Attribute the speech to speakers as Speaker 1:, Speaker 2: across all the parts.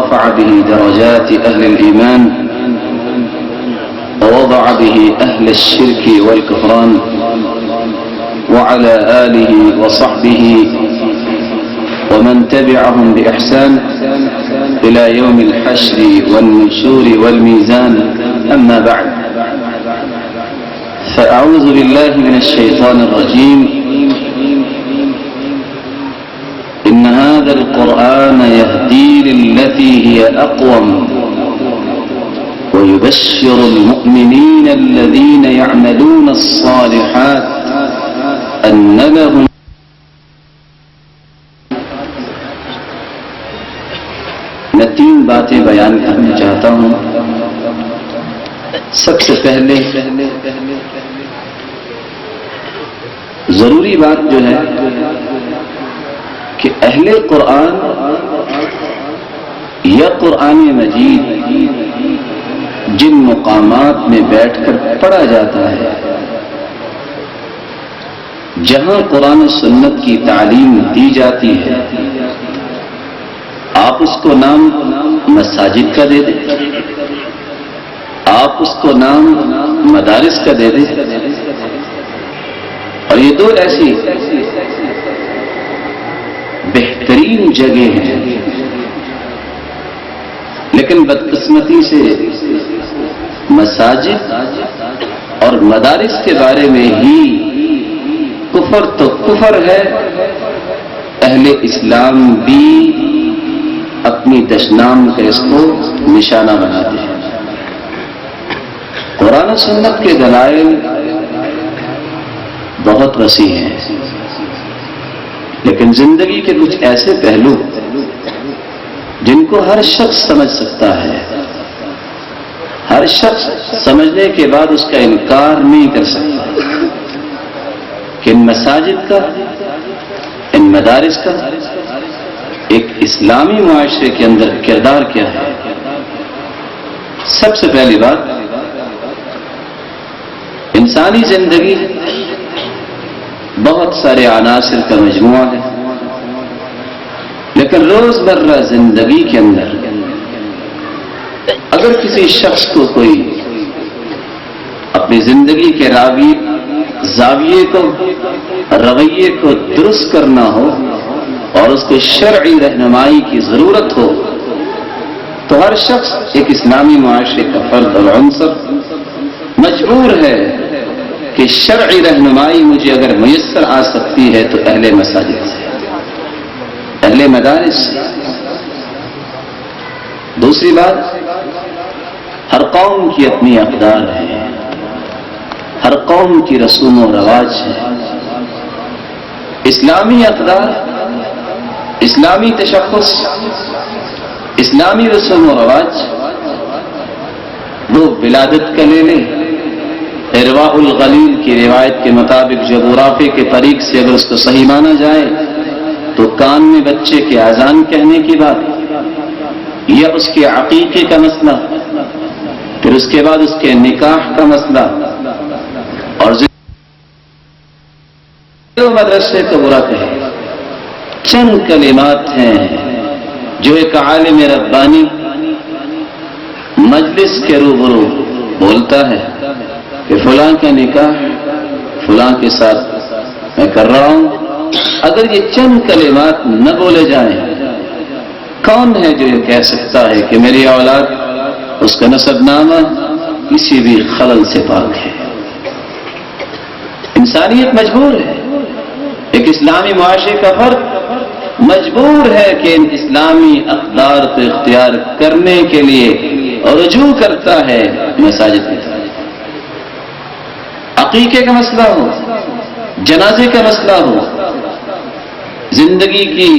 Speaker 1: ورفع به درجات أهل الإيمان ووضع به أهل الشرك والكفران وعلى آله وصحبه ومن تبعهم بإحسان إلى يوم الحشر والنشور والميزان. أما بعد، فأعوذ بالله من الشيطان الرجيم. إن هذا القرآن يهدي للتي هي أقوم ويبشر المؤمنين الذين يعملون الصالحات أن لهم. میں 3 باتیں بیان کرنا چاہتا ہوں. سب سے پہلے ضروری بات جو ہے کہ اہل قرآن یا قرآن مجید جن مقامات میں بیٹھ کر پڑھا جاتا ہے، جہاں قرآن و سنت کی تعلیم دی جاتی ہے، آپ اس کو نام مساجد کا دے دیں، آپ اس کو نام مدارس کا دے دیں، اور یہ 2 ایسی بہترین جگہ ہیں. لیکن بدقسمتی سے مساجد اور مدارس کے بارے میں ہی کفر تو کفر ہے، اہل اسلام بھی اپنی دشنام کا اس کو نشانہ بناتے ہیں. قرآن و سنت کے دلائل بہت وسیع ہیں، لیکن زندگی کے کچھ ایسے پہلو جن کو ہر شخص سمجھ سکتا ہے، ہر شخص سمجھنے کے بعد اس کا انکار نہیں کر سکتا کہ ان مساجد کا، ان مدارس کا ایک اسلامی معاشرے کے اندر کردار کیا ہے. سب سے پہلی بات، انسانی زندگی بہت سارے عناصر کا مجموعہ ہے، لیکن روزمرہ زندگی کے اندر اگر کسی شخص کو کوئی اپنی زندگی کے زاویے کو، رویے کو درست کرنا ہو اور اس کو شرعی رہنمائی کی ضرورت ہو، تو ہر شخص ایک اسلامی معاشرے کا فرد اور عنصر مجبور ہے کہ شرعی رہنمائی مجھے اگر میسر آ سکتی ہے تو اہل مساجد سے، اہل مدارس سے. دوسری بات، ہر قوم کی اپنی اقدار ہے، ہر قوم کی رسوم و رواج ہے. اسلامی اقدار، اسلامی تشخص، اسلامی رسوم و رواج وہ ولادت کا لے لیں. ارواء الغلیل کی روایت کے مطابق جغرافے کے طریق سے اگر اس کو صحیح مانا جائے تو کان میں بچے کے اذان کہنے کی بات، یا اس کے عقیقے کا مسئلہ، پھر اس کے بعد اس کے نکاح کا مسئلہ، اور مدرسے کو برا کہے. چند کلمات ہیں جو ایک عالم ربانی مجلس کے روبرو بولتا ہے کہ فلاں کا نکاح فلاں کے ساتھ میں کر رہا ہوں. اگر یہ چند کلمات نہ بولے جائیں، کون ہے جو یہ کہہ سکتا ہے کہ میری اولاد، اس کا نسب نامہ کسی بھی خلل سے پاک ہے؟ انسانیت مجبور ہے، ایک اسلامی معاشرے کا فرد مجبور ہے کہ ان اسلامی اقدار کو اختیار کرنے کے لیے رجوع کرتا ہے مساجد کی طرف. عقیقے کا مسئلہ ہو، جنازے کا مسئلہ ہو، زندگی کی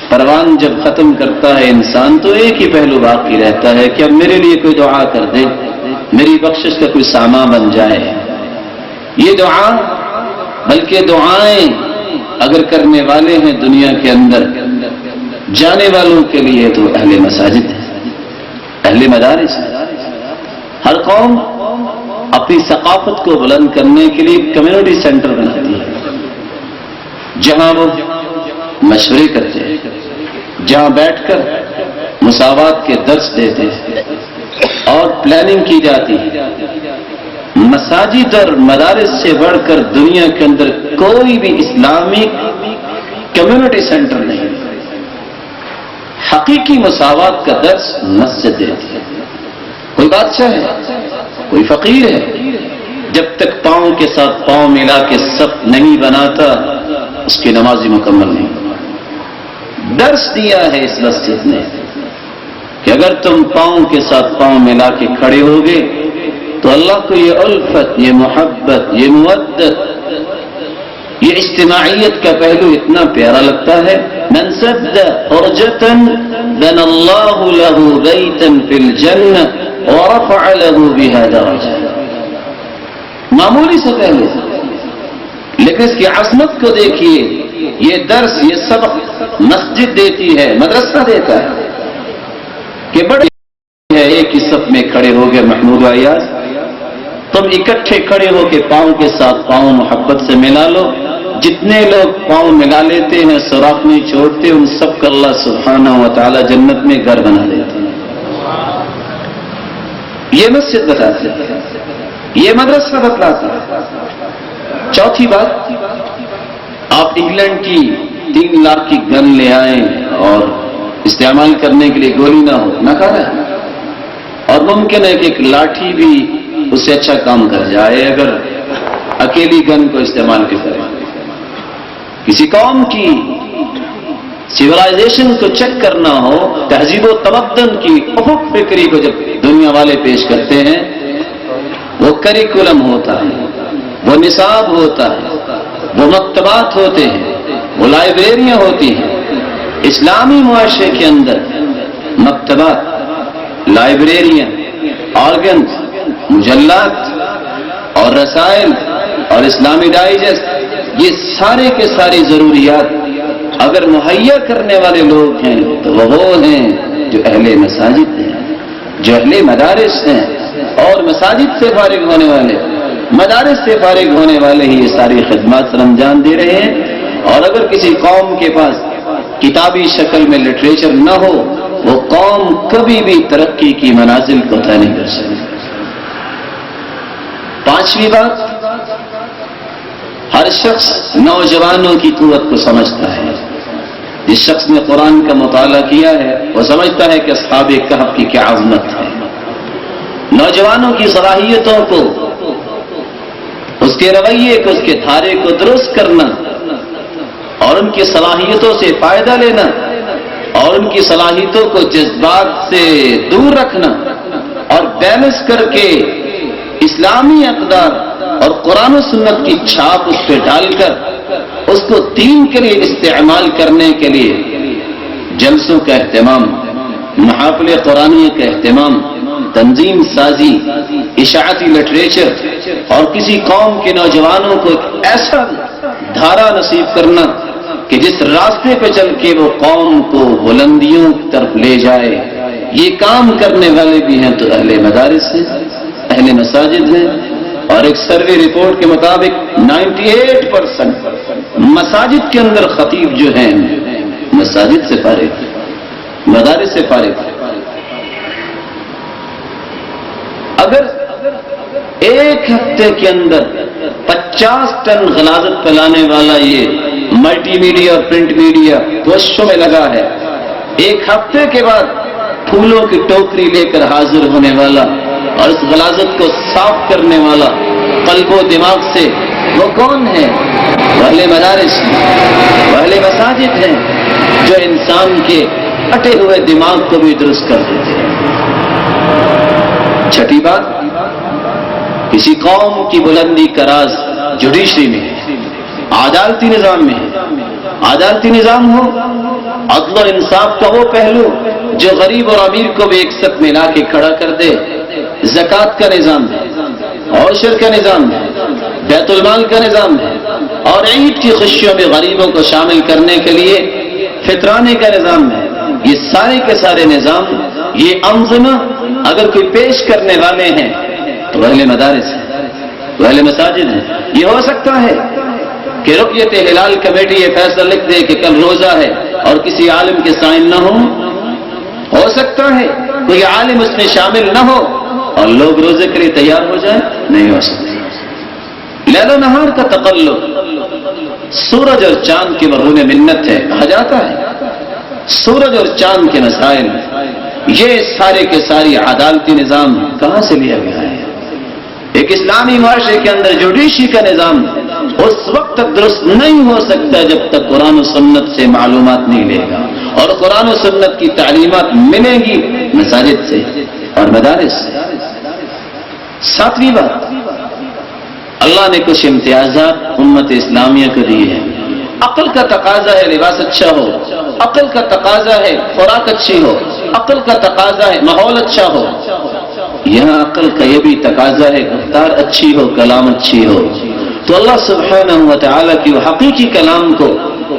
Speaker 1: پروان جب ختم کرتا ہے انسان تو ایک ہی پہلو باقی رہتا ہے کہ اب میرے لیے کوئی دعا کر دے، میری بخشش کا کوئی سامان بن جائے. یہ دعا، بلکہ دعائیں اگر کرنے والے ہیں دنیا کے اندر جانے والوں کے لیے تو اہل مساجد ہیں، اہل مدارس ہیں. ہر قوم اپنی ثقافت کو بلند کرنے کے لیے کمیونٹی سینٹر بناتی ہے، جہاں وہ مشورے کرتے ہیں، جہاں بیٹھ کر مساوات کے درس دیتے ہیں اور پلاننگ کی جاتی ہے. مساجد اور مدارس سے بڑھ کر دنیا کے اندر کوئی بھی اسلامک کمیونٹی سینٹر نہیں. حقیقی مساوات کا درس مسجد دیتی ہے. کوئی بادشاہ ہے، کوئی فقیر ہے، جب تک پاؤں کے ساتھ پاؤں ملا کے صف نہیں بناتا اس کی نماز مکمل نہیں. درس دیا ہے اس مسجد نے کہ اگر تم پاؤں کے ساتھ پاؤں ملا کے کھڑے ہوگے تو اللہ کو یہ الفت، یہ محبت، یہ مودت، یہ اجتماعیت کا پہلو اتنا پیارا لگتا ہے. من سد حرجة بنى الله له بيتا في الجنة ورفع له بها درجة. معمولی سے پہلے، لیکن اس کی عظمت کو دیکھیے. یہ درس، یہ سبق مسجد دیتی ہے، مدرسہ دیتا ہے کہ بڑے ہے ایک ہی صف میں کھڑے ہو گئے. محمود و ایاز، تم اکٹھے کھڑے ہو کے پاؤں کے ساتھ پاؤں محبت سے ملا لو. جتنے لوگ پاؤں ملا لیتے ہیں، سوراخ نہیں چھوڑتے، ان سب کا اللہ سبحانہ و تعالی جنت میں گھر بنا دیتے ہیں. یہ مسجد بتاتے ہیں، یہ مدرسہ بتلاتا ہے. چوتھی بات، آپ انگلینڈ کی 3 لاکھ کی گن لے آئیں اور استعمال کرنے کے لیے گولی نہ ہو، ناکارہ ہے. اور ممکن ہے کہ ایک لاٹھی بھی اس سے اچھا کام کر جائے اگر اکیلی گن کو استعمال کرے. کسی قوم کی سیولائزیشن کو چیک کرنا ہو، تہذیب و تمدن کی افق فکری کو جب دنیا والے پیش کرتے ہیں، وہ کریکولم ہوتا ہے، وہ نصاب ہوتا ہے، وہ مکتبات ہوتے ہیں، وہ لائبریریاں ہوتی ہیں. اسلامی معاشرے کے اندر مکتبات، لائبریریاں، آرگنز، مجلات اور رسائل اور اسلامی ڈائجسٹ، یہ سارے کے ساری ضروریات اگر مہیا کرنے والے لوگ ہیں تو وہ ہیں جو اہل مساجد ہیں، جو اہل مدارس ہیں. اور مساجد سے فارغ ہونے والے، مدارس سے فارغ ہونے والے ہی یہ ساری خدمات سر انجام دے رہے ہیں. اور اگر کسی قوم کے پاس کتابی شکل میں لٹریچر نہ ہو، وہ قوم کبھی بھی ترقی کی منازل کو طے نہیں کر سکتی. پانچویں بات، ہر شخص نوجوانوں کی قوت کو سمجھتا ہے. جس شخص نے قرآن کا مطالعہ کیا ہے وہ سمجھتا ہے کہ اصحاب کہف کی کیا عظمت ہے. نوجوانوں کی صلاحیتوں کو، اس کے رویے کو، اس کے دھارے کو درست کرنا اور ان کی صلاحیتوں سے فائدہ لینا اور ان کی صلاحیتوں کو جذبات سے دور رکھنا اور بیلنس کر کے اسلامی اقدار اور قرآن و سنت کی چھاپ اس پہ ڈال کر اس کو دین کے لیے استعمال کرنے کے لیے جلسوں کا اہتمام، محافل قرآنیہ کا اہتمام، تنظیم سازی، اشاعتی لٹریچر اور کسی قوم کے نوجوانوں کو ایک ایسا دھارا نصیب کرنا کہ جس راستے پہ چل کے وہ قوم کو بلندیوں کی طرف لے جائے. یہ کام کرنے والے بھی ہیں تو اہل مدارس ہیں، اہل مساجد ہیں. اور ایک سروے رپورٹ کے مطابق 98% مساجد کے اندر خطیب جو ہیں مساجد سے فارغ، مدارس سے فارغ. اگر ایک ہفتے کے اندر 50 ٹن غلاظت پھیلانے والا یہ ملٹی میڈیا اور پرنٹ میڈیا کوششوں میں لگا ہے، ایک ہفتے کے بعد پھولوں کی ٹوکری لے کر حاضر ہونے والا اور اس غلاظت کو صاف کرنے والا قلب و دماغ سے، وہ کون ہے؟ وہ اہل مدارس ہیں، وہ اہل مساجد ہیں جو انسان کے اٹے ہوئے دماغ کو بھی درست کر دیتے ہیں. چھٹی بات، کسی قوم کی بلندی کا راز جوڈیشری میں ہے، عدالتی نظام میں ہے. عدالتی نظام ہو، عدل و انصاف کا وہ پہلو جو غریب اور امیر کو بھی ایک ساتھ ملا کے کھڑا کر دے. زکوٰۃ کا نظام ہے، عشر کا نظام ہے، بیت المال کا نظام ہے، اور عید کی خوشیوں میں غریبوں کو شامل کرنے کے لیے فطرانے کا نظام ہے. یہ سارے کے سارے نظام، یہ انظمہ اگر کوئی پیش کرنے والے ہیں تو اہل مدارس ہیں، وہ اہل مساجد ہیں. یہ ہو سکتا ہے کہ رقیت ہلال کمیٹی یہ فیصلہ لکھ دے کہ کل روزہ ہے اور کسی عالم کے سائن نہ ہوں ہو سکتا ہے کوئی عالم اس میں شامل نہ ہو اور لوگ روزے کے لیے تیار ہو جائیں، نہیں ہو سکتے۔ لیل و نہار کا تقلب، سورج اور چاند کے مرہون منت ہے، کہا جاتا ہے سورج اور چاند کے مسائل، یہ سارے کے ساری عدالتی نظام کہاں سے لیا گیا ہے؟ ایک اسلامی معاشرے کے اندر جوڈیشری کا نظام اس وقت تک درست نہیں ہو سکتا جب تک قرآن و سنت سے معلومات نہیں لے گا، اور قرآن و سنت کی تعلیمات ملیں گی مساجد سے اور مدارس سے۔ ساتویں بات، اللہ نے کچھ امتیازات امت اسلامیہ کو دی ہے۔ عقل کا تقاضا ہے لباس اچھا ہو، عقل کا تقاضا ہے خوراک اچھی ہو، عقل کا تقاضا ہے ماحول اچھا ہو، یہاں عقل کا یہ بھی تقاضا ہے گفتار اچھی ہو، کلام اچھی ہو۔ تو اللہ سبحانہ و تعالیٰ کی وہ حقیقی کلام کو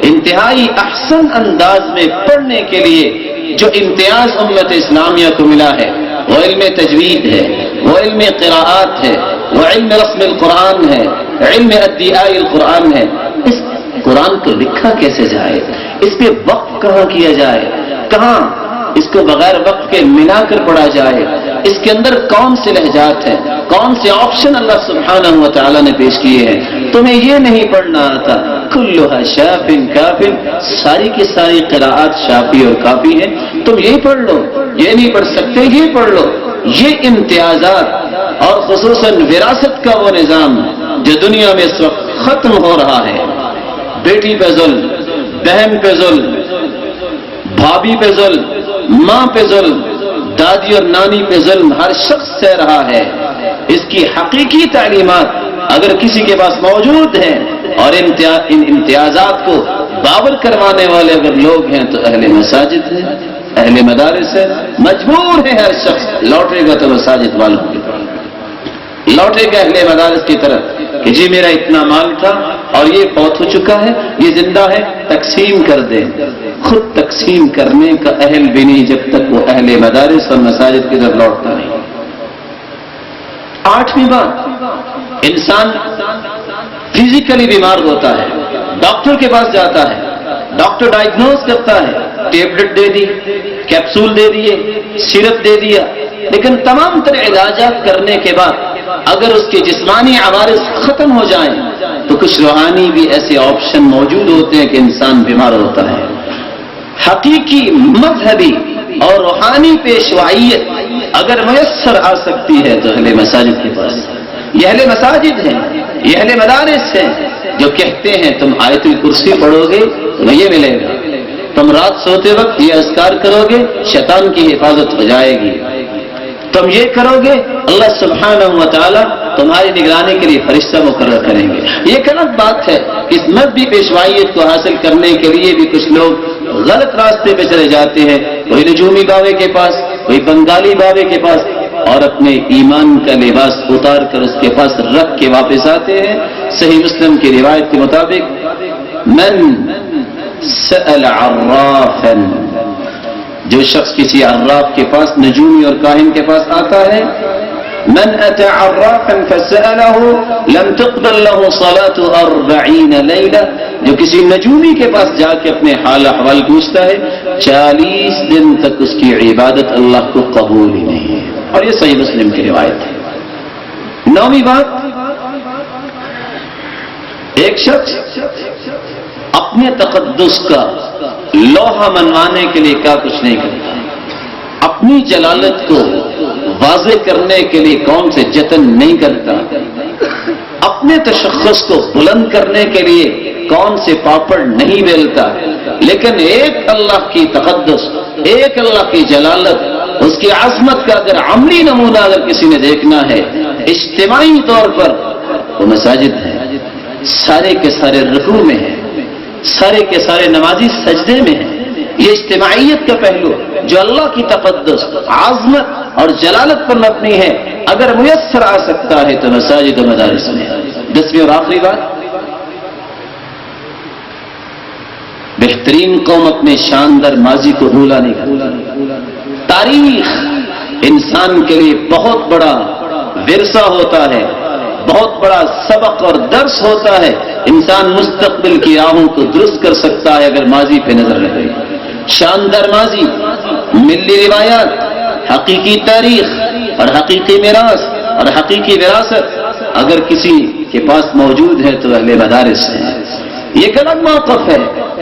Speaker 1: انتہائی احسن انداز میں پڑھنے کے لیے جو امتیاز امت اسلامیہ کو ملا ہے، وہ علم تجوید ہے، وہ علم قراءات ہے، وہ علم رسم القرآن ہے، علم ادعاء القرآن ہے۔ اس قرآن کو لکھا کیسے جائے، اس پہ وقف کہاں کیا جائے، کہاں اس کو بغیر وقف کے ملا کر پڑھا جائے، اس کے اندر کون سے لہجات ہیں، کون سے آپشن اللہ سبحانہ و تعالیٰ نے پیش کیے ہیں۔ تمہیں یہ نہیں پڑھنا آتا، کلھا شاف کاف، ساری کی ساری قراءات شافی اور کافی ہیں، تم یہ پڑھ لو، یہ نہیں پڑھ سکتے یہ پڑھ لو۔ یہ امتیازات اور خصوصاً وراثت کا وہ نظام جو دنیا میں اس وقت ختم ہو رہا ہے، بیٹی پہ ظلم، بہن پہ ظلم، بھابھی پہ ظلم، ماں پہ ظلم، دادی اور نانی پہ ظلم ہر شخص سہ رہا ہے۔ اس کی حقیقی تعلیمات اگر کسی کے پاس موجود ہیں اور ان امتیازات کو بابر کروانے والے اگر لوگ ہیں تو اہل مساجد ہیں، اہل مدارس ہیں۔ مجبور ہے ہر شخص، لوٹے گا تو مساجد والوں کی طرف، لوٹے گا اہل مدارس کی طرف کہ جی میرا اتنا مال تھا اور یہ فوت ہو چکا ہے، یہ زندہ ہے، تقسیم کر دیں۔ خود تقسیم کرنے کا اہل بھی نہیں جب تک وہ اہل مدارس اور مساجد کی طرف لوٹتا نہیں۔ آٹھویں بات، انسان فزیکلی بیمار ہوتا ہے، ڈاکٹر کے پاس جاتا ہے، ڈاکٹر ڈائگنوز کرتا ہے، ٹیبلٹ دے دی، کیپسول دے دیے، سیرپ دے دیا، لیکن تمام تر علاجات کرنے کے بعد اگر اس کے جسمانی عوارض ختم ہو جائیں تو کچھ روحانی بھی ایسے آپشن موجود ہوتے ہیں کہ انسان بیمار ہوتا ہے۔ حقیقی مذہبی اور روحانی پیشوائیت اگر میسر آ سکتی ہے تو اہل مساجد کے پاس، یہ اہل مساجد ہیں، یہ اہل مدارس ہیں جو کہتے ہیں تم آیت الکرسی پڑھو گے تمہیں یہ ملے گا، تم رات سوتے وقت یہ اذکار کرو گے شیطان کی حفاظت ہو جائے گی، تم یہ کرو گے اللہ سبحانہ و تعالیٰ تمہاری نگرانی کے لیے فرشتہ مقرر کریں گے۔ یہ ایک الگ بات ہے، اس مذہبی پیشوائیت کو حاصل کرنے کے لیے بھی کچھ لوگ غلط راستے پہ چلے جاتے ہیں، کوئی نجومی بابے کے پاس، کوئی بنگالی بابے کے پاس، اور اپنے ایمان کا لباس اتار کر اس کے پاس رکھ کے واپس آتے ہیں۔ صحیح مسلم کی روایت کے مطابق من سأل عرافا، جو شخص کسی عراف کے پاس، نجومی اور کاہن کے پاس آتا ہے، من اتى عرافا فسأله لم تقبل له صلاة 40 ليلة، جو کسی نجومی کے پاس جا کے اپنے حال احوال پوچھتا ہے 40 دن تک اس کی عبادت اللہ کو قبول ہی نہیں ہے، اور یہ صحیح مسلم کی روایت ہے۔ نویں بات، ایک شخص اپنے تقدس کا لوہا منوانے کے لیے کیا کچھ نہیں کرتا، اپنی جلالت کو واضح کرنے کے لیے کون سے جتن نہیں کرتا، اپنے تشخص کو بلند کرنے کے لیے کون سے پاپڑ نہیں بیلتا، لیکن ایک اللہ کی تقدس، ایک اللہ کی جلالت، اس کی عظمت کا اگر عملی نمونہ اگر کسی نے دیکھنا ہے اجتماعی طور پر، وہ مساجد ہے، سارے کے سارے رکوع میں ہیں، سارے کے سارے نمازی سجدے میں ہیں۔ یہ اجتماعیت کا پہلو جو اللہ کی تقدس، عظمت اور جلالت پر مبنی ہے، اگر میسر آ سکتا ہے تو مساجد و مدارس میں۔ 10ویں اور آخری بات، بہترین قوم اپنے شاندار ماضی کو بھولا نہیں کرتی۔ تاریخ انسان کے لیے بہت بڑا ورثہ ہوتا ہے، بہت بڑا سبق اور درس ہوتا ہے۔ انسان مستقبل کی راہوں کو درست کر سکتا ہے اگر ماضی پہ نظر رکھے۔ شاندار ماضی ملی روایات، حقیقی تاریخ اور حقیقی میراث اور حقیقی وراثت اگر کسی کے پاس موجود ہے تو اہل مدارس ہیں. یہ ایک الگ موقف ہے.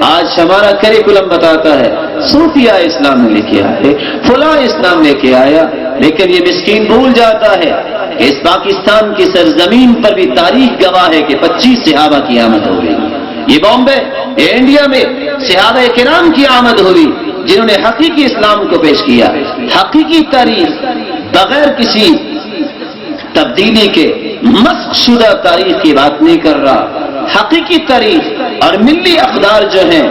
Speaker 1: آج ہمارا کریکولم بتاتا ہے صوفیہ اسلام لے کے آئے، فلاں اسلام لے کے آیا، لیکن یہ مسکین بھول جاتا ہے کہ اس پاکستان کی سرزمین پر بھی تاریخ گواہ ہے کہ 25 صحابہ کی آمد ہو گئی. یہ بامبے، یہ انڈیا میں صحابہ کرام کی آمد ہوئی جنہوں نے حقیقی اسلام کو پیش کیا. حقیقی تاریخ بغیر کسی تبدیلی کے مسخ شدہ تاریخ کی بات نہیں کر رہا. حقیقی تاریخ اور ملی اقدار جو ہیں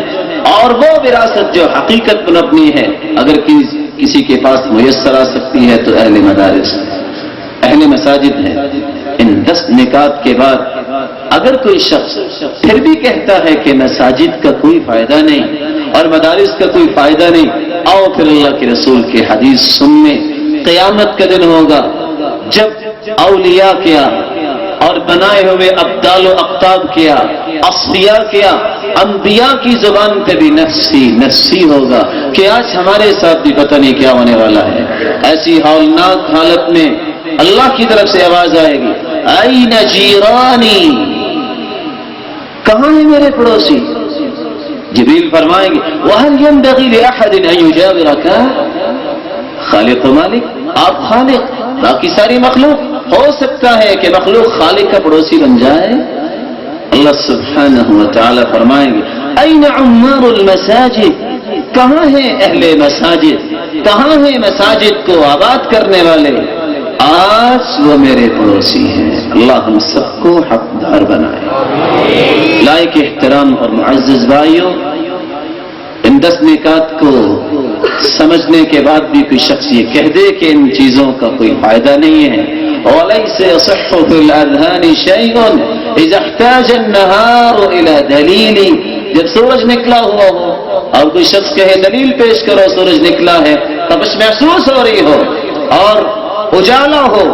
Speaker 1: اور وہ وراثت جو حقیقت پر مبنی ہے اگر کسی کے پاس میسر آ سکتی ہے تو اہل مدارس، اہل مساجد ہے. ان 10 نکات کے بعد اگر کوئی شخص پھر بھی کہتا ہے کہ مساجد کا کوئی فائدہ نہیں اور مدارس کا کوئی فائدہ نہیں، آؤ پھر اللہ کے رسول کے حدیث سننے. قیامت کا دن ہوگا جب اولیاء کیا اور بنائے ہوئے ابدال و اقطاب کیا، اصفیاء کیا، انبیاء کی زبان پہ بھی نفسی نفسی ہوگا کہ آج ہمارے ساتھ بھی پتہ نہیں کیا ہونے والا ہے. ایسی ہولناک حالت میں اللہ کی طرف سے آواز آئے گی، این جیرانی، کہاں ہے میرے پڑوسی؟ جبریل فرمائیں گے وَهَلْ يَنْبَغِي لِأَحَدٍ أَنْ يُجَاوِرَكَ؟ خالق و مالک، آپ خالق، باقی ساری مخلوق. ہو سکتا ہے کہ مخلوق خالق کا پڑوسی بن جائے. اللہ سبحانہ وتعالی فرمائیں گے این عمار المساجد، کہاں ہیں اہل مساجد، کہاں ہیں مساجد کو آباد کرنے والے؟ آج وہ میرے پڑوسی ہیں. اللہ ہم سب کو حقدار بنائے. لائق احترام اور معزز بھائیوں، ان 10 نکات کو سمجھنے کے بعد بھی کوئی شخص یہ کہہ دے کہ ان چیزوں کا کوئی فائدہ نہیں ہے. وَلَيْسَ يَصِحُّ فِي الْأَذْهَانِ شَيْءٌ إِذَا احْتَاجَ النَّهَارُ إِلَى دَلِيلٍ. جب سورج نکلا ہوا ہو اور کوئی شخص کہے دلیل پیش کرو سورج نکلا ہے، تپش محسوس ہو رہی ہو اور اجالا ہو،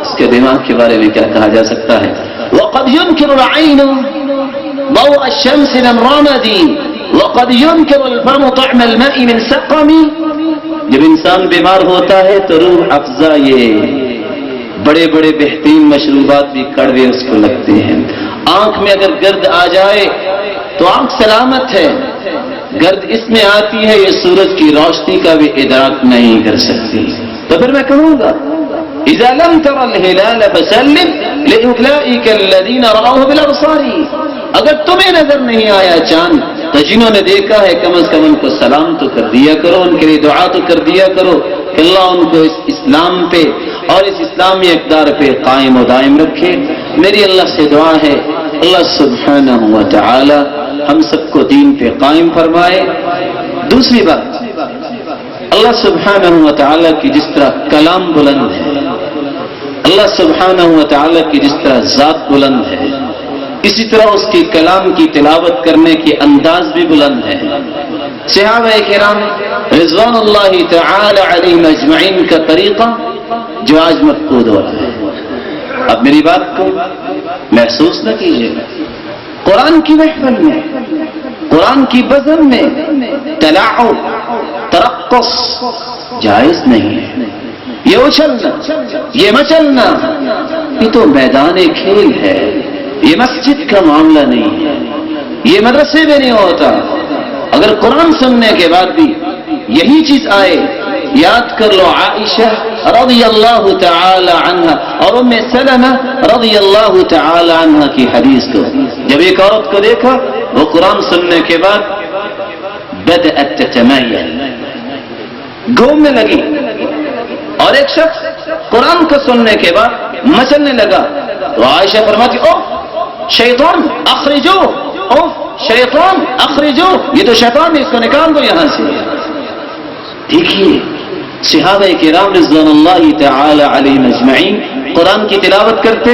Speaker 1: اس کے دماغ کے بارے میں کیا کہا جا سکتا ہے؟ وَقَدْ يُنْكِرُ الْعَيْنُ ضَوْءَ الشَّمْسِ مِنْ رَمَدٍ وَقَدْ يُنْكِرُ الْفَمُ طَعْمَ الْمَاءِ مِنْ سَقَمٍ. جب انسان بیمار ہوتا ہے تو روح افزا یہ بڑے بڑے بہترین مشروبات بھی کڑوے اس کو لگتے ہیں. آنکھ میں اگر گرد آ جائے تو آنکھ سلامت ہے، گرد اس میں آتی ہے یہ سورج کی روشنی کا بھی ادراک نہیں کر سکتی. تو پھر میں کہوں گا اذا لم تر الهلال فسلم لاولئك الذين راوه بالابصار. اگر تمہیں نظر نہیں آیا چاند تو جنہوں نے دیکھا ہے کم از کم ان کو سلام تو کر دیا کرو، ان کے لیے دعا تو کر دیا کرو کہ اللہ ان کو اس اسلام پہ اور اس اسلامی اقدار پہ قائم و دائم رکھے. میری اللہ سے دعا ہے اللہ سبحانہ و تعالی ہم سب کو دین پہ قائم فرمائے. دوسری بات، اللہ سبحانہ و تعالی کی جس طرح کلام بلند ہے، اللہ سبحانہ و تعالی کی جس طرح ذات بلند ہے، اسی طرح اس کی کلام کی تلاوت کرنے کی انداز بھی بلند ہے. صحابہ کرام رضوان اللہ تعالی علیہم اجمعین کا طریقہ جو آج مفقود ہو رہا ہے. اب میری بات کو محسوس نہ کیجیے گا، قرآن کی محفل میں، قرآن کی بزم میں تلاعب ترقص جائز نہیں ہے. یہ اچھلنا، یہ مچلنا، یہ تو میدان کھیل ہے، یہ مسجد کا معاملہ نہیں ہے، یہ مدرسے میں نہیں ہوتا. اگر قرآن سننے کے بعد بھی یہی چیز آئے، یاد کر لو عائشہ رضی اللہ تعالی عنہ اور ام سلمہ رضی اللہ تعالی عنہ کی حدیث کو. جب ایک عورت کو دیکھا وہ قرآن سننے کے بعد بدأت تتمایل، گھومنے لگی، اور ایک شخص قرآن کو سننے کے بعد مچلنے لگا تو عائشہ فرماتی اوہ شیطان اخرجو، اوہ شیطان اخرجو، یہ تو شیطان ہے، اس کو نکال دو یہاں سے. دیکھیے صحابہ کرام رضوان اللہ تعالی علیہم اجمعین قرآن کی تلاوت کرتے،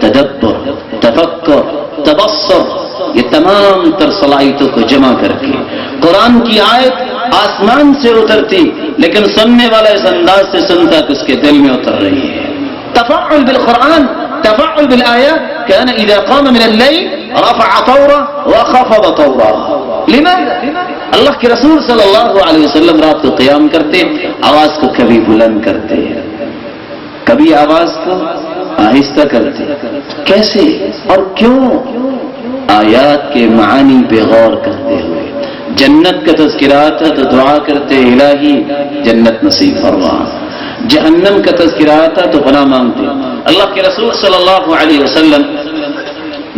Speaker 1: تدبر، تفکر، تبصر، یہ تمام تر صلاحیتوں کو جمع کر کے قرآن کی آیت آسمان سے اترتی لیکن سننے والا اس انداز سے سنتا کہ اس کے دل میں اتر رہی ہے. تفعل بالقرآن، تفعل بالآیات. كان إذا قام من الليل رفع طورا وخفض طورا. لماذا؟ اللہ کے رسول صلی اللہ علیہ وسلم رات کو قیام کرتے، آواز کو کبھی بلند کرتے، کبھی آواز کو آہستہ کرتے. کیسے اور کیوں؟ آیات کے معانی پہ غور کرتے ہوئے. جنت کا تذکرہ تھا تو دعا کرتے، الہی جنت نصیب فرما. جہنم کا تذکرہ تھا تو پناہ مانگتے. اللہ کے رسول صلی اللہ علیہ وسلم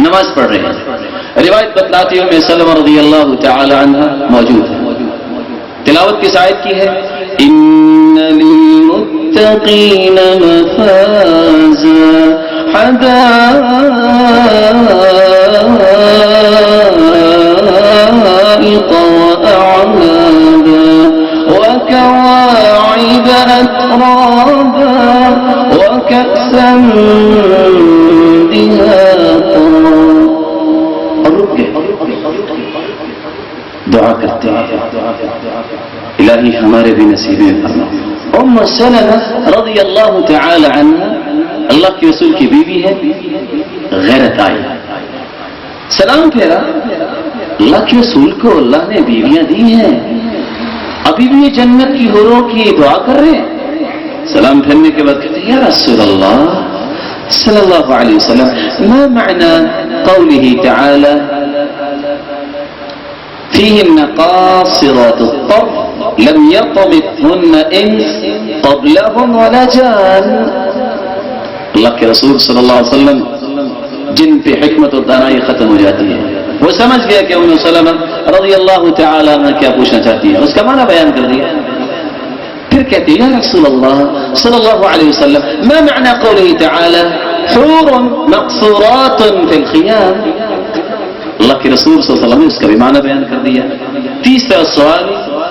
Speaker 1: نماز پڑھ رہے ہیں، روایت بتلاتی ہوں میں سلمہ رضی اللہ تعالی عنہ موجود ہے. تلاوت کس آیت کی ہے؟ ان للمتقین مفازا حدائق وأعنابا وكواعب أترابا وكأسا دهاقا. دعا کرتے ہیں الہی ہمارے بھی نصیبیں فرما. ام سلمہ رضی اللہ تعالی عنہ اللہ کے رسول کی بیوی ہے. غیرت آئی، سلام پھیرا. اللہ کے رسول کو اللہ نے بیویاں دی ہیں، ابھی بھی یہ جنت کی حوروں کی دعا کر رہے ہیں. سلام پھیرنے کے بعد کہتے ہیں یا رسول اللہ صلی اللہ علیہ وسلم ما معنی قوله تعالی فيهن قاصرات الطرف لم يطمثهن انس قبلهم ولا جان. اللہ کے رسول صلی اللہ علیہ وسلم جن پہ حکمت و دانائی ختم ہو جاتی ہے، وہ سمجھ گیا کہ ام سلمہ رضی اللہ تعالی عنہ کیا پوچھنا چاہتی ہے، اس کا معنی بیان کر دیا. پھر کہتے ہیں یا رسول اللہ صلی اللہ علیہ وسلم ما معنی قوله تعالی حور مقصورات فی الخیام. اللہ کے رسول صلی اللہ علیہ وسلم نے اس کا بھی معنی بیان کر دیا. تیسرا سوال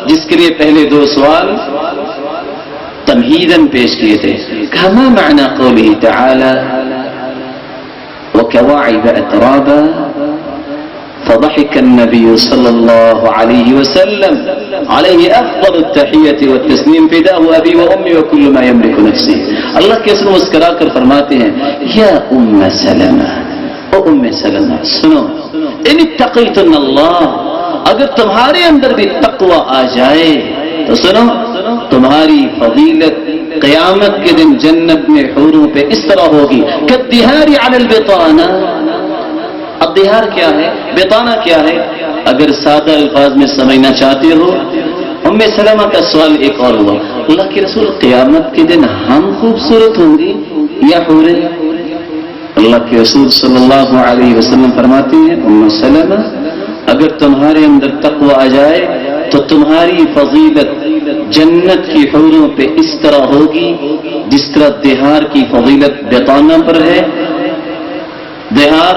Speaker 1: جس کے لیے پہلے دو سوال تمہیداً پیش کیے تھے، کہا ما معنی قوله تعالی وكواعب أترابا. فضحك النبي صلى الله عليه وسلم عليه أفضل التحية والتسليم فداه أبي وأمي وكل ما يملك نفسي. اللہ کے رسول مسکرا کر فرماتے ہیں یا ام سلمہ، او ام سلمہ سنو، ان اتقیتن اللہ، اگر تمہارے اندر بھی تقوی آ جائے تو سنو تمہاری فضیلت قیامت کے دن جنت میں حوروں پہ اس طرح ہوگی کالدہار علی البطانہ. اب دہار کیا ہے، بطانہ کیا ہے؟ اگر سادہ الفاظ میں سمجھنا چاہتے ہو، ام سلمہ کا سوال ایک اور ہوا، اللہ کے رسول قیامت کے دن ہم خوبصورت ہوں گی یا حوریں؟ اللہ کے رسول صلی اللہ علیہ وسلم فرماتے ہیں ام سلمہ اگر تمہارے اندر تقوی آ جائے تو تمہاری فضیلت جنت کی حوروں پہ اس طرح ہوگی جس طرح دہار کی فضیلت بطانہ پر ہے. دہار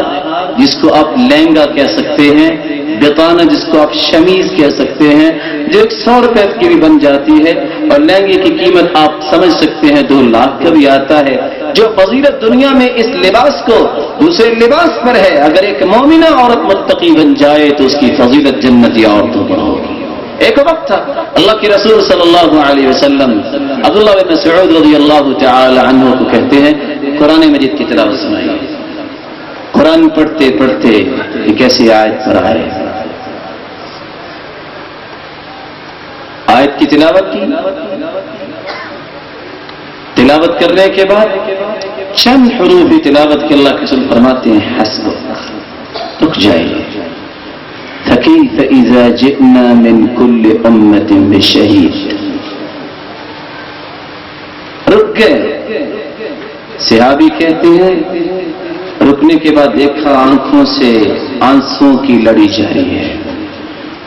Speaker 1: جس کو آپ لہنگا کہہ سکتے ہیں، بطانہ جس کو آپ شمیز کہہ سکتے ہیں، جو 100 روپے کی بھی بن جاتی ہے اور لہنگے کی قیمت آپ سمجھ سکتے ہیں 2 لاکھ کا بھی آتا ہے. جو فضیلت دنیا میں اس لباس کو دوسرے لباس پر ہے، اگر ایک مومنہ عورت متقی بن جائے تو اس کی فضیلت جنتی عورتوں پر ہوگی. ایک وقت تھا اللہ کے رسول صلی اللہ علیہ وسلم عبداللہ بن مسعود رضی اللہ تعالی عنہ کو کہتے ہیں قرآن مجید کی تلاوت سنائیے. قرآن پڑھتے پڑھتے ایک ایسی آیت پر آئے، آیت کی تلاوت کی. تلاوت کرنے کے بعد چند حروف تلاوت کے اللہ کے رسول فرماتے ہیں حسبک، رک جائیے. فكيف إذا جئنا من كل أمة بشهيد. رک گئے. صحابی کہتے ہیں رکنے کے بعد دیکھا آنکھوں سے آنسوں کی لڑی جاری ہے.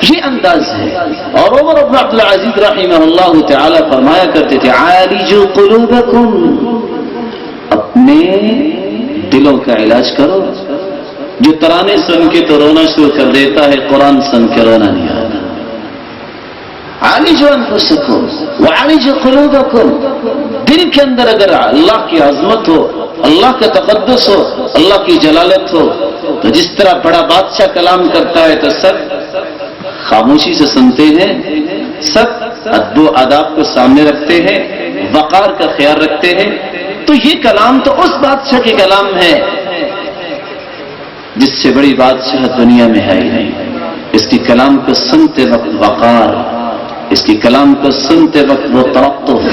Speaker 1: یہ انداز ہے. اور عمر بن عبد العزیز رحمہ اللہ تعالی فرمایا کرتے تھے عالجوا قلوبکم، اپنے دلوں کا علاج کرو. جو ترانے سن کے تو رونا شروع کر دیتا ہے، قرآن سن کے رونا نہیں آتا. عالجوا انفسکم وعالجوا قلوبکم. دل کے اندر اگر اللہ کی عظمت ہو، اللہ کا تقدس ہو، اللہ کی جلالت ہو، تو جس طرح بڑا بادشاہ کلام کرتا ہے تو سب خاموشی سے سنتے ہیں، سب ادب و آداب کو سامنے رکھتے ہیں، وقار کا خیال رکھتے ہیں. تو یہ کلام تو اس بادشاہ کے کلام ہے جس سے بڑی بادشاہ دنیا میں ہے ہی نہیں. اس کی کلام کو سنتے وقت وقار، اس کی کلام کو سنتے وقت وہ تلطف،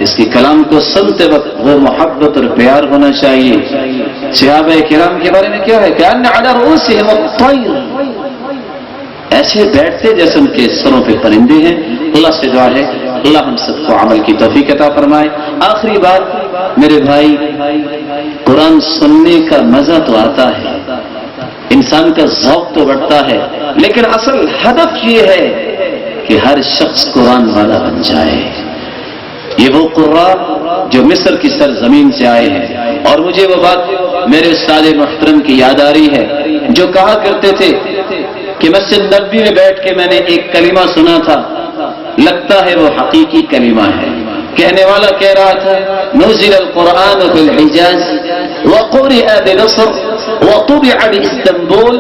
Speaker 1: اس کی کلام کو سنتے وقت وہ محبت اور پیار ہونا چاہیے۔ صحابہ کرام کے بارے میں کیا ہے کہ ان علی رؤوسہم الطیر، ایسے بیٹھتے جیسے ان کے سروں پہ پرندے ہیں۔ اللہ سے دعا ہے اللہ ہم سب کو عمل کی توفیق عطا فرمائے۔ آخری بات میرے بھائی، قرآن سننے کا مزہ تو آتا ہے، انسان کا ذوق تو بڑھتا ہے، لیکن اصل ہدف یہ ہے کہ ہر شخص قرآن والا بن جائے۔ یہ وہ قراء جو مصر کی سرزمین سے آئے ہیں، اور مجھے وہ بات میرے استاد محترم کی یاد آ رہی ہے جو کہا کرتے تھے کہ مسجد نبوی میں بیٹھ کے میں نے ایک کلمہ سنا تھا، لگتا ہے وہ حقیقی کلمہ ہے۔ کہنے والا کہہ رہا تھا نزل القرآن بالحجاز وقرئ بمصر وطبع باسطنبول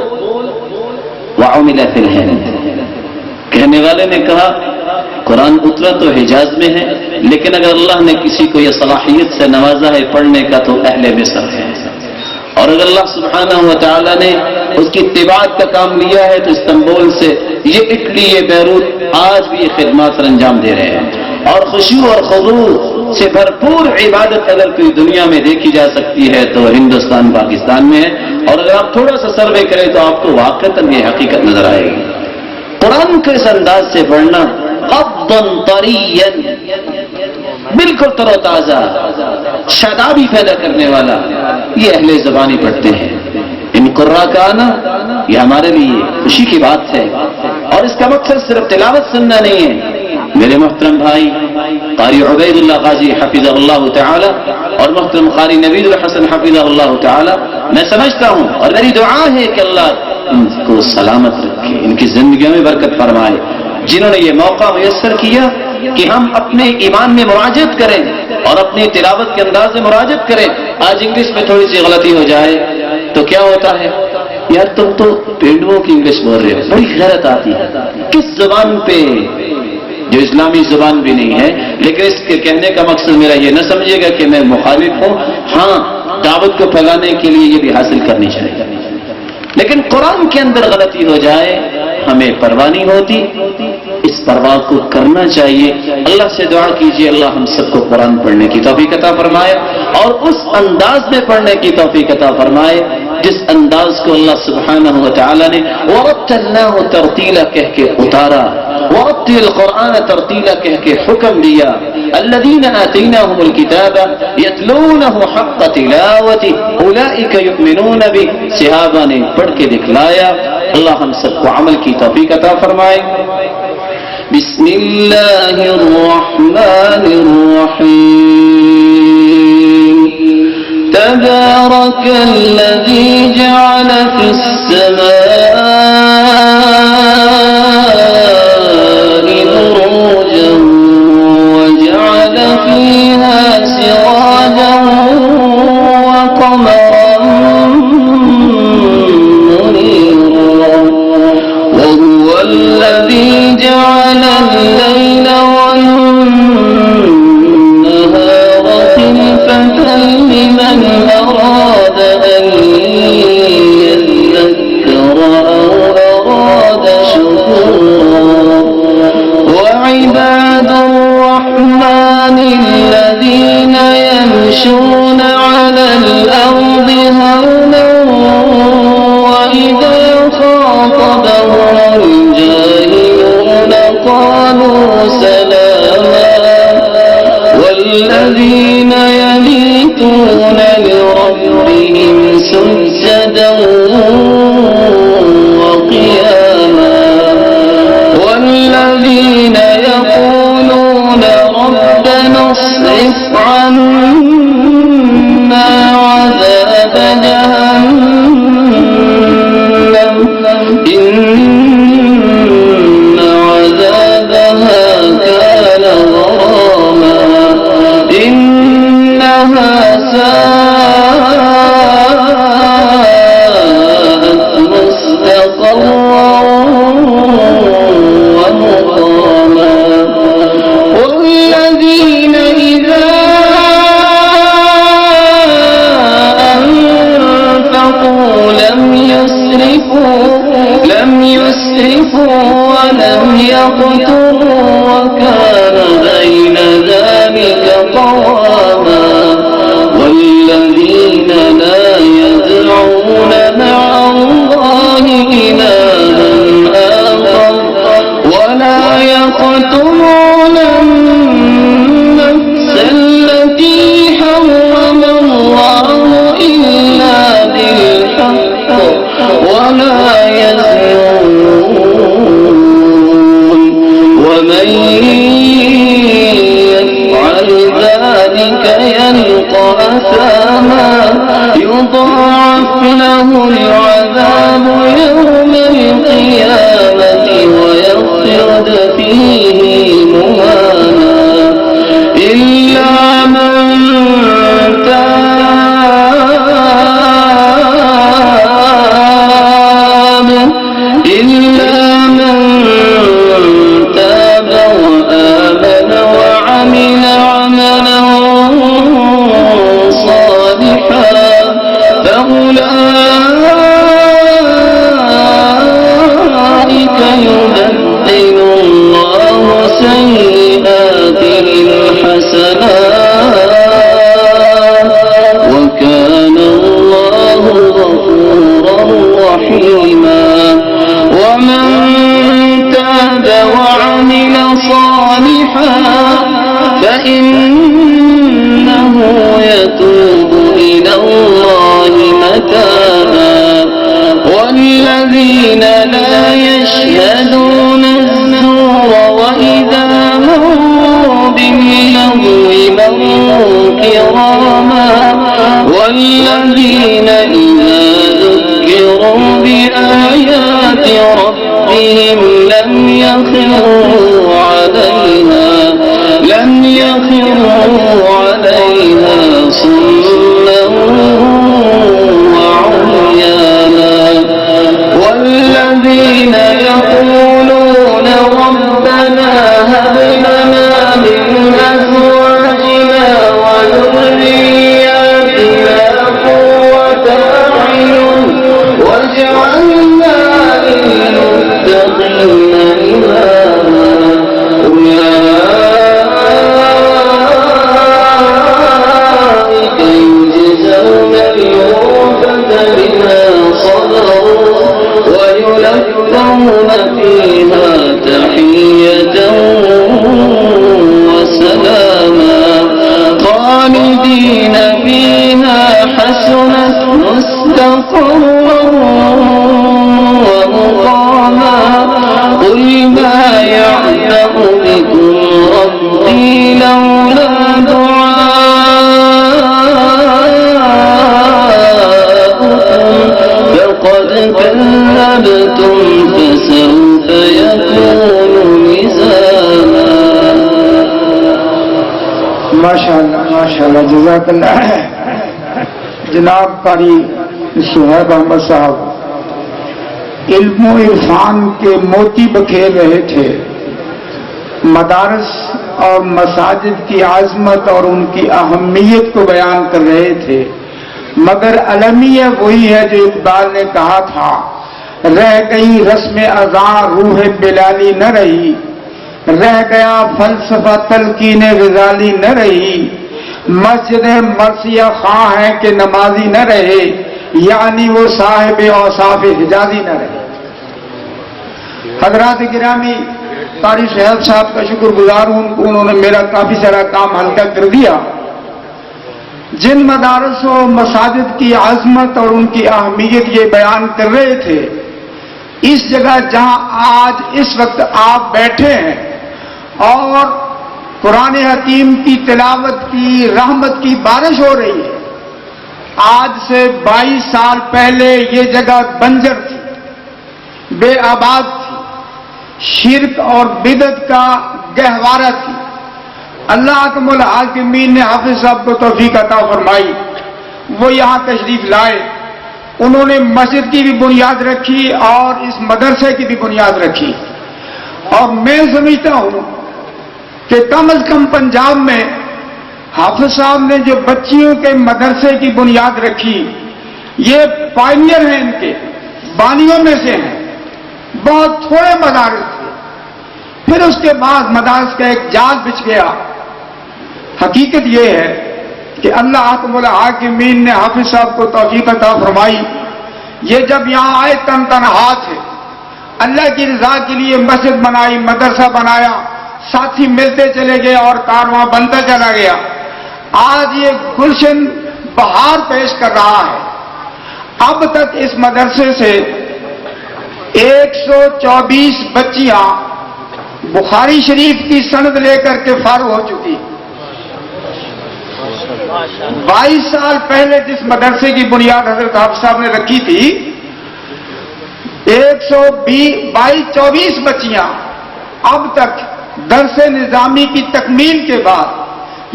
Speaker 1: وعمل في الهند۔ کہنے والے نے کہا قرآن اترا تو حجاز میں ہے، لیکن اگر اللہ نے کسی کو یہ صلاحیت سے نوازا ہے پڑھنے کا تو اہل مصر ہے، اور اگر اللہ سبحانہ و تعالی نے اس کی اتباعت کا کام لیا ہے تو استنبول سے یہ اٹلی، یہ بیروت آج بھی یہ خدمات انجام دے رہے ہیں۔ اور خشوع اور خضوع سے بھرپور عبادت اگر کوئی دنیا میں دیکھی جا سکتی ہے تو ہندوستان پاکستان میں ہے، اور اگر آپ تھوڑا سا سروے کریں تو آپ کو واقعتاً یہ حقیقت نظر آئے گی۔ قرآن کو اس انداز سے پڑھنا غضاً طريًّا، بالکل تر و تازہ، شادابی پیدا کرنے والا، یہ اہل زبانی پڑھتے ہیں۔ ان قراء کا آنا یہ ہمارے لیے خوشی کی بات ہے، اور اس کا مقصد صرف تلاوت سننا نہیں ہے۔ میرے محترم بھائی قاری عبید اللہ غازی حفظہ اللہ تعالی اور محترم قاری نوید الحسن حفظہ اللہ تعالی، میں سمجھتا ہوں اور میری دعا ہے کہ اللہ ان کو سلامت رکھے، ان کی زندگیوں میں برکت فرمائے، جنہوں نے یہ موقع میسر کیا کہ ہم اپنے ایمان میں مراجعت کریں اور اپنی تلاوت کے انداز میں مراجعت کریں۔ آج انگلش میں تھوڑی سی غلطی ہو جائے تو کیا ہوتا ہے، یار تم تو پینڈوؤں کی انگلش بول رہے ہو، بڑی حیرت آتی ہے کس زبان پہ جو اسلامی زبان بھی نہیں ہے۔ لیکن اس کے کہنے کا مقصد میرا یہ نہ سمجھے گا کہ میں مخالف ہوں، ہاں دعوت کو پھیلانے کے لیے یہ بھی حاصل کرنی چاہیے، لیکن قرآن کے اندر غلطی ہو جائے ہمیں پرواہ نہیں ہوتی، اس پرواہ کو کرنا چاہیے۔ اللہ سے دعا کیجیے اللہ ہم سب کو قرآن پڑھنے کی توفیق عطا فرمائے، اور اس انداز میں پڑھنے کی توفیق عطا فرمائے جس انداز کو اللہ سبحانہ و تعالی نے وَرَتَّلْنَاهُ تَرْتِيلًا کہہ کے اتارا، وَرَتِّلِ الْقُرْآنَ تَرْتِيلًا کہہ کے حکم دیا۔ الَّذِينَ آتَيْنَاهُمُ الْكِتَابَ يَتْلُونَهُ حَقَّ تِلَاوَتِهِ أُولَئِكَ يُؤْمِنُونَ بِهِ، صحابہ نے پڑھ کے دکھلایا۔ اللہ ہم سب کو عمل کی توفیق عطا فرمائے۔ بسم اللہ الرحمن الرحیم، تبارک الذی جعل فی السماء بروجا وجعل فیہا سراجا وقمرا منیرا، وهو الذی جعل الليل والنهار خلفة لمن أراد أن يذكر أو تقتلون النفس التي حرم الله إلا بالحق ولا يزنون ومن يفعل ذلك يلقى أثاما يضاعف له العذاب يوم القيامة ويخلد فيه مهانا إلا من تاب وآمن وعمل عملا صالحا فأولئك يبدل الله سيئاتهم حسنات وكان الله غفورا رحيما ومن تاب وعمل صالحا فإنه يتوب إلى الله متابا والذين لا يشهدون الزور وإذا مروا باللغو مروا كراما والذين إذا ذكروا بآيات ربهم لم يخروا عليها صما وعميانا والذين يقولون ربنا هب لنا من أزواجنا وذرياتنا قرة أعين واجعلنا للمتقين إماما أولئك يجزون الغرفة بما صبروا ويلقون فيها تحية وسلاما خالدين فيها حسنت مستقرا ومقاما قل ما يعبأ بكم ربي لولا دعاؤكم فقد كذبتم فسوف يكون لزاما.
Speaker 2: ماشاءاللہ جزاک اللہ. جناب قاری صہیب احمد صاحب علم و عرفان کے موتی بکھیر رہے تھے، مدارس اور مساجد کی عظمت اور ان کی اہمیت کو بیان کر رہے تھے، مگر المیہ وہی ہے جو اقبال نے کہا تھا، رہ گئی رسم اذاں روح بلالی نہ رہی، رہ گیا فلسفہ تلقین غزالی نہ رہی، مسجد مرثیہ خواہ ہیں کہ نمازی نہ رہے، یعنی وہ صاحب اوصاف حجازی نہ رہے. حضرات گرامی، قاری صہیب صاحب کا شکر گزار ہوں، انہوں نے میرا کافی سارا کام ہلکا کر دیا. جن مدارس و مساجد کی عظمت اور ان کی اہمیت یہ بیان کر رہے تھے، اس جگہ جہاں آج اس وقت آپ بیٹھے ہیں اور قرآن حکیم کی تلاوت کی رحمت کی بارش ہو رہی ہے، آج سے 22 سال پہلے یہ جگہ بنجر تھی، بے آباد تھی، شرک اور بدعت کا گہوارہ تھی. اللہ اکرم الحاکمین نے حافظ صاحب کو توفیق عطا فرمائی، وہ یہاں تشریف لائے، انہوں نے مسجد کی بھی بنیاد رکھی اور اس مدرسے کی بھی بنیاد رکھی. اور میں سمجھتا ہوں کہ کم از کم پنجاب میں حافظ صاحب نے جو بچیوں کے مدرسے کی بنیاد رکھی، یہ پائنیئر ہیں، ان کے بانیوں میں سے ہیں. بہت تھوڑے مدارس تھے، پھر اس کے بعد مدارس کا ایک جال بچھ گیا. حقیقت یہ ہے کہ اللہ احکم الحاکمین نے حافظ صاحب کو توفیق عطا فرمائی. یہ جب یہاں آئے تن تنہا تھے، اللہ کی رضا کے لیے مسجد بنائی، مدرسہ بنایا. ساتھی ملتے چلے گئے اور کارواں بنتا چلا گیا. آج یہ گلشن بہار پیش کر رہا ہے. اب تک اس مدرسے سے 124 بچیاں بخاری شریف کی سند لے کر کے فارغ ہو چکی. 22 سال پہلے جس مدرسے کی بنیاد حضرت حافظ صاحب نے رکھی تھی، 124 بچیاں اب تک درس نظامی کی تکمیل کے بعد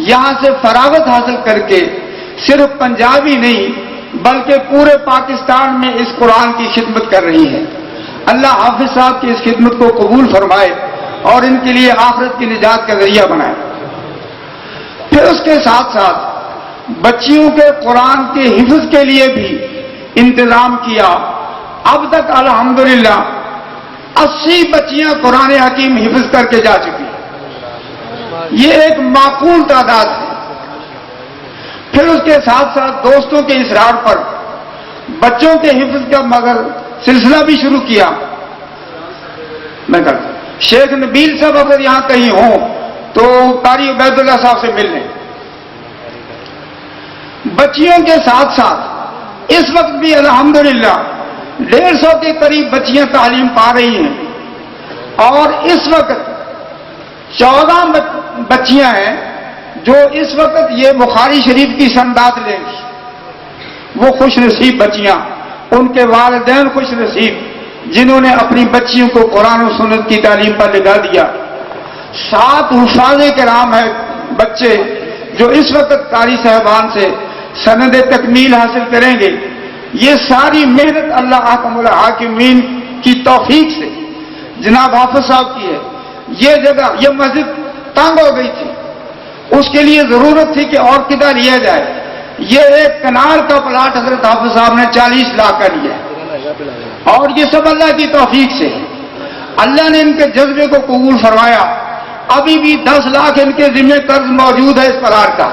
Speaker 2: یہاں سے فراغت حاصل کر کے صرف پنجابی نہیں بلکہ پورے پاکستان میں اس قرآن کی خدمت کر رہی ہیں. اللہ حافظ صاحب کی اس خدمت کو قبول فرمائے اور ان کے لیے آخرت کی نجات کا ذریعہ بنائے. پھر اس کے ساتھ ساتھ بچیوں کے قرآن کے حفظ کے لیے بھی انتظام کیا. اب تک الحمدللہ 80 بچیاں قرآن حکیم حفظ کر کے جا چکی. یہ ایک معقول تعداد ہے. پھر اس کے ساتھ ساتھ دوستوں کے اصرار پر بچوں کے حفظ کا مگر سلسلہ بھی شروع کیا. میں کرتا شیخ نبیل صاحب اگر یہاں کہیں ہوں تو قاری عبید اللہ صاحب سے مل لیں. بچیوں کے ساتھ ساتھ اس وقت بھی الحمدللہ 150 کے قریب بچیاں تعلیم پا رہی ہیں اور اس وقت 14 بچیاں ہیں جو اس وقت یہ بخاری شریف کی سندات لیں گی. وہ خوش نصیب بچیاں، ان کے والدین خوش نصیب جنہوں نے اپنی بچیوں کو قرآن و سنت کی تعلیم پر لگا دیا. 7 حفاظ کرام ہیں بچے جو اس وقت قاری صاحبان سے سند تکمیل حاصل کریں گے. یہ ساری محنت اللہ احکم الحاکمین کی توفیق سے جناب حافظ صاحب کی ہے. یہ جگہ، یہ مسجد تنگ ہو گئی تھی، اس کے لیے ضرورت تھی کہ اور کدھر لیا جائے. یہ ایک کنال کا پلاٹ حضرت حافظ صاحب نے 40 لاکھ کا لیا اور یہ سب اللہ کی توفیق سے ہے. اللہ نے ان کے جذبے کو قبول فرمایا. ابھی بھی 10 لاکھ ان کے ذمہ قرض موجود ہے اس پلاٹ کا،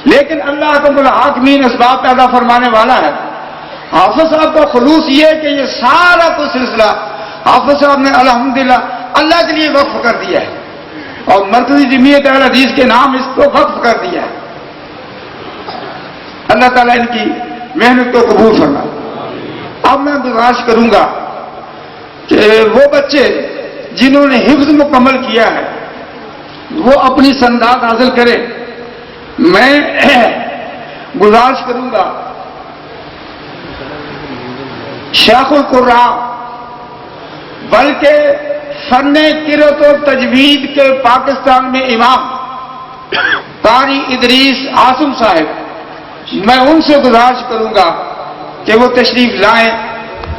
Speaker 2: لیکن اللہ احکم الحاکمین اسباب پیدا فرمانے والا ہے. حافظ صاحب کا خلوص یہ ہے کہ یہ سارا کو سلسلہ حافظ صاحب نے الحمدللہ اللہ کے لیے وقف کر دیا ہے اور مرکزی جمعیت اہل حدیث کے نام اس کو وقف کر دیا ہے. اللہ تعالیٰ ان کی محنت کو قبول فرمائے. اب میں گزارش کروں گا کہ وہ بچے جنہوں نے حفظ مکمل کیا ہے وہ اپنی سندات حاصل کریں. میں گزارش کروں گا شیخ القراء بلکہ فن قرأت و تجوید کے پاکستان میں امام قاری ادریس عاصم صاحب، میں ان سے گزارش کروں گا کہ وہ تشریف لائیں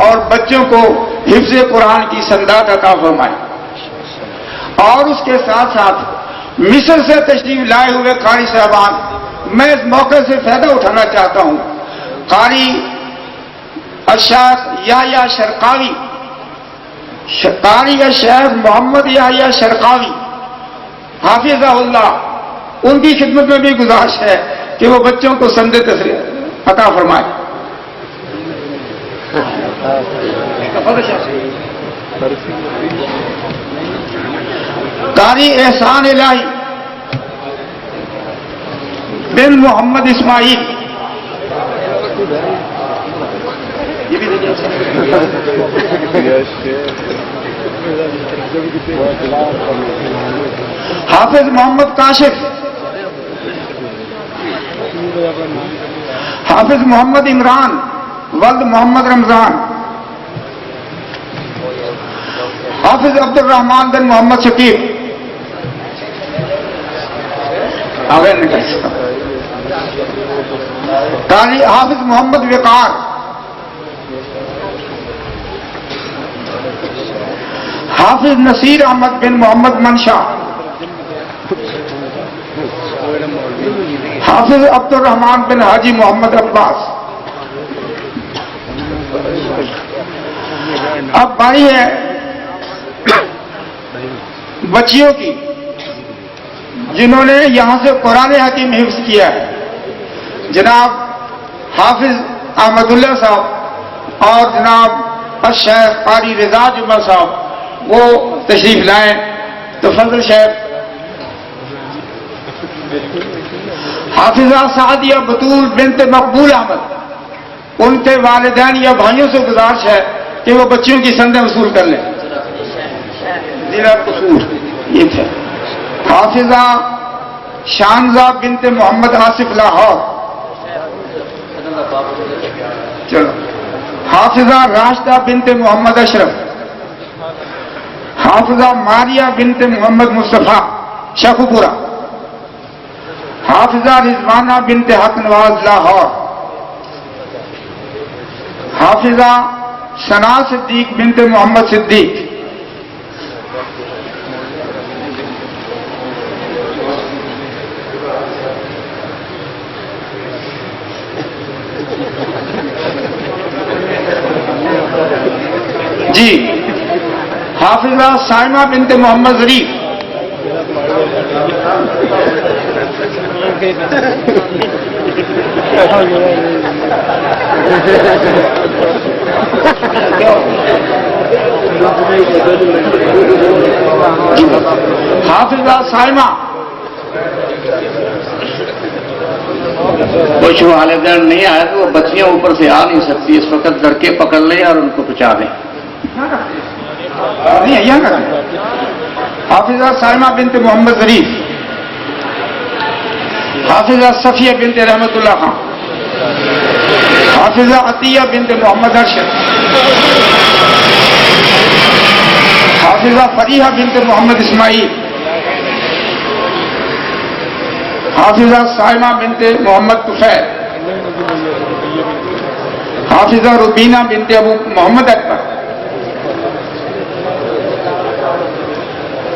Speaker 2: اور بچوں کو حفظ قرآن کی سندات عطا فرمائیں. اور اس کے ساتھ ساتھ مصر سے تشریف لائے ہوئے قاری صاحبان، میں اس موقع سے فائدہ اٹھانا چاہتا ہوں. قاری الشیخ یحییٰ شرقاوی، قاری الشیخ محمد یحییٰ شرقاوی حافظہ اللہ، ان کی خدمت میں بھی گزارش ہے کہ وہ بچوں کو سند تصریح عطا فرمائے. قاری احسان الہی بن محمد اسماعیل، حافظ محمد کاشف، حافظ محمد عمران ولد محمد رمضان، حافظ عبد الرحمن بن محمد شکیب. قاری حافظ محمد وقار، حافظ نصیر احمد بن محمد منشا، حافظ عبد الرحمن بن حاجی محمد عباس. اب باری ہے بچیوں کی جنہوں نے یہاں سے قرآن حکیم حفظ کیا ہے. جناب حافظ احمد اللہ صاحب اور جناب الشیخ قاری رضا جمعہ صاحب وہ تشریف لائیں تو فضل شیخ، حافظہ سعدیہ بطول بنت مقبول احمد، ان کے والدین یا بھائیوں سے گزارش ہے کہ وہ بچیوں کی سندیں وصول کر لیں. ضلع قصور یہ تھے. حافظہ شانزہ بنت محمد آصف لاہور. چلو. حافظہ راشدہ بنت محمد اشرف. حافظہ ماریہ بنت محمد مصطفیٰ شیخو پورہ. حافظہ رضوانہ بنت حق نواز لاہور. حافظہ ثنا صدیق بنت محمد صدیق. جی. حافظہ سائمہ بنت محمد ظریف. حافظہ سائمہ.
Speaker 3: کچھ والدین نہیں آئے تو وہ بچیاں اوپر سے آ نہیں سکتی، اس وقت لڑکے پکڑ لیں اور ان کو پہنچا دیں.
Speaker 2: نہیں یہاں کریں. حافظہ سائمہ بنت محمد ظریف. حافظہ صفیہ بنت رحمت اللہ خان. حافظہ عطیہ بنت محمد ارشد. حافظہ فریحہ بنت محمد اسماعیل. حافظہ سائمہ بنت محمد طفیل. حافظہ ربینہ بنت ابو محمد اکبر.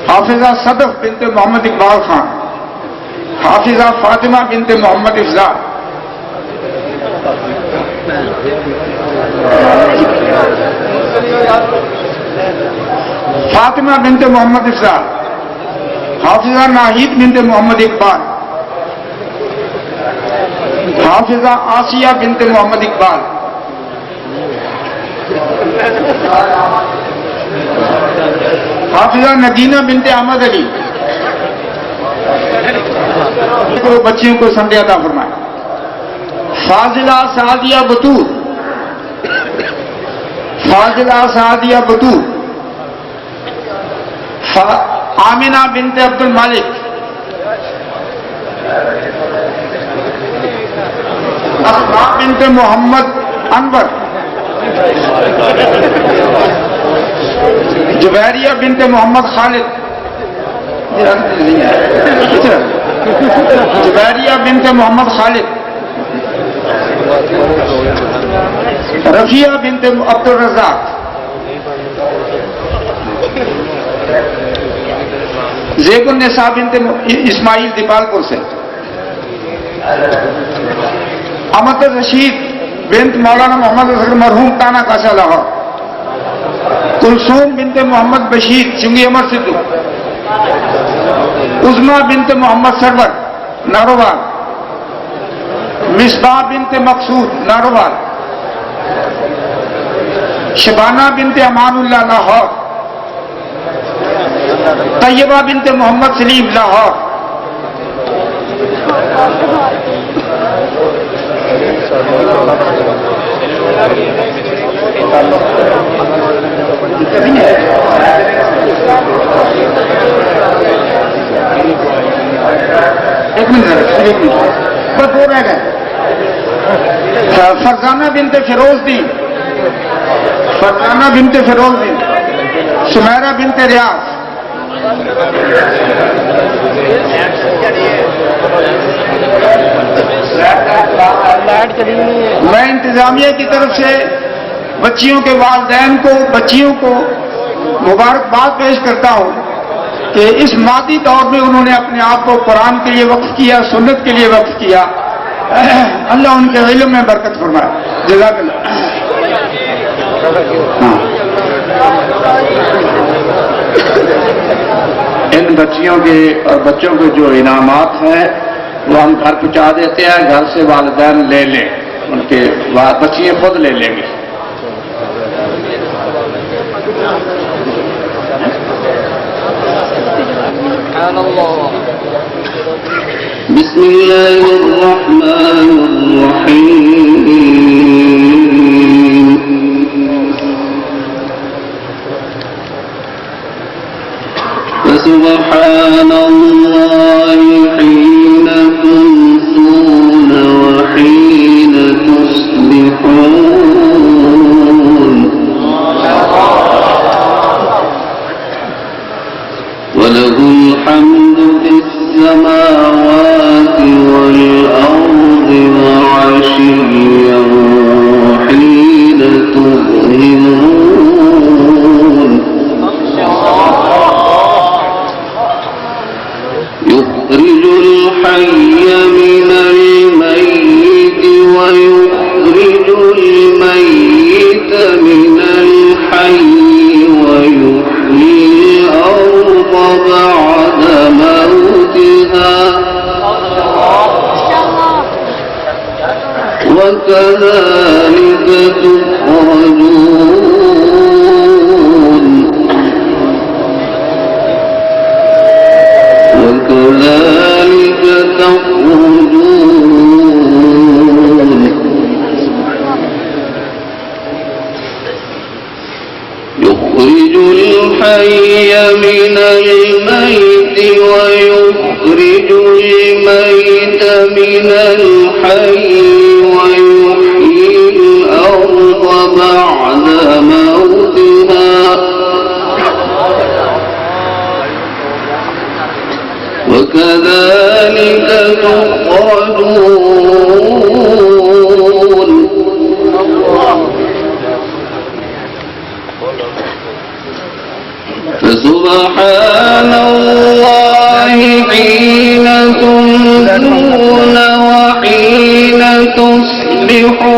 Speaker 2: حافظہ صدف بنت محمد اقبال خان. حافظہ فاطمہ بنت محمد افضال. فاطمہ بنت محمد افضال. حافظہ ناہید بنت محمد اقبال. حافظہ آسیہ بنت محمد اقبال. حافظہ نگینہ بنت احمد علی. بچیوں کو سندے عطا فرمائے. فاضلہ سعدیہ بطور. فاضلہ سعدیہ بطور. آمنہ بنت عبد المالک. اسماء بنت محمد انور. جبیریہ بنت محمد خالد. جبیریہ بنت محمد خالد. رفیہ بنت عبد الرزاق. زیب النساء بنت اسماعیل دیپال پور سے. امت رشید بنت مولانا محمد اظہر مرحوم تانا کاشا لاہور. کلثوم بنت محمد بشیر چنگی امر سدھو. عظما بنت محمد سرور ناروال. مصباح بنت مقصود ناروال. شبانہ بنت امان اللہ لاہور. طیبہ بنت محمد سلیم لاہور. ایک منٹ بس دو رہ گئے. فرزانہ بنت فیروز دین. فرزانہ بنت فیروز دین. سمیرہ بنت ریاض. میں انتظامیہ کی طرف سے بچیوں کے والدین کو بچیوں کو مبارکباد پیش کرتا ہوں کہ اس مادی دور میں انہوں نے اپنے آپ کو قرآن کے لیے وقف کیا، سنت کے لیے وقف کیا. اللہ ان کے علم میں برکت فرمائے. جزاک اللہ.
Speaker 3: ان بچیوں کے اور بچوں کے جو انعامات ہیں وہ ہم گھر پہنچا دیتے ہیں. گھر سے والدین لے لیں، ان کے بچیاں خود لے لیں گی.
Speaker 1: بسم الله الرحمن الرحيم فسبحان الله حين تمسون وحين تصبحون وله الحمد في السماوات والأرض وعشيا وحين تظهرون يخرج الحي من الميت ويخرج الميت من الحي ويحيي الأرض بعد موتها وكذلك تخرجون وكذلك تخرجون يخرج الحي من الميت ويخرج الميت من الحي ويحيي الأرض بعد موتها وكذلك تخرجون فسبحان الله حين تمسون وحين تصبحون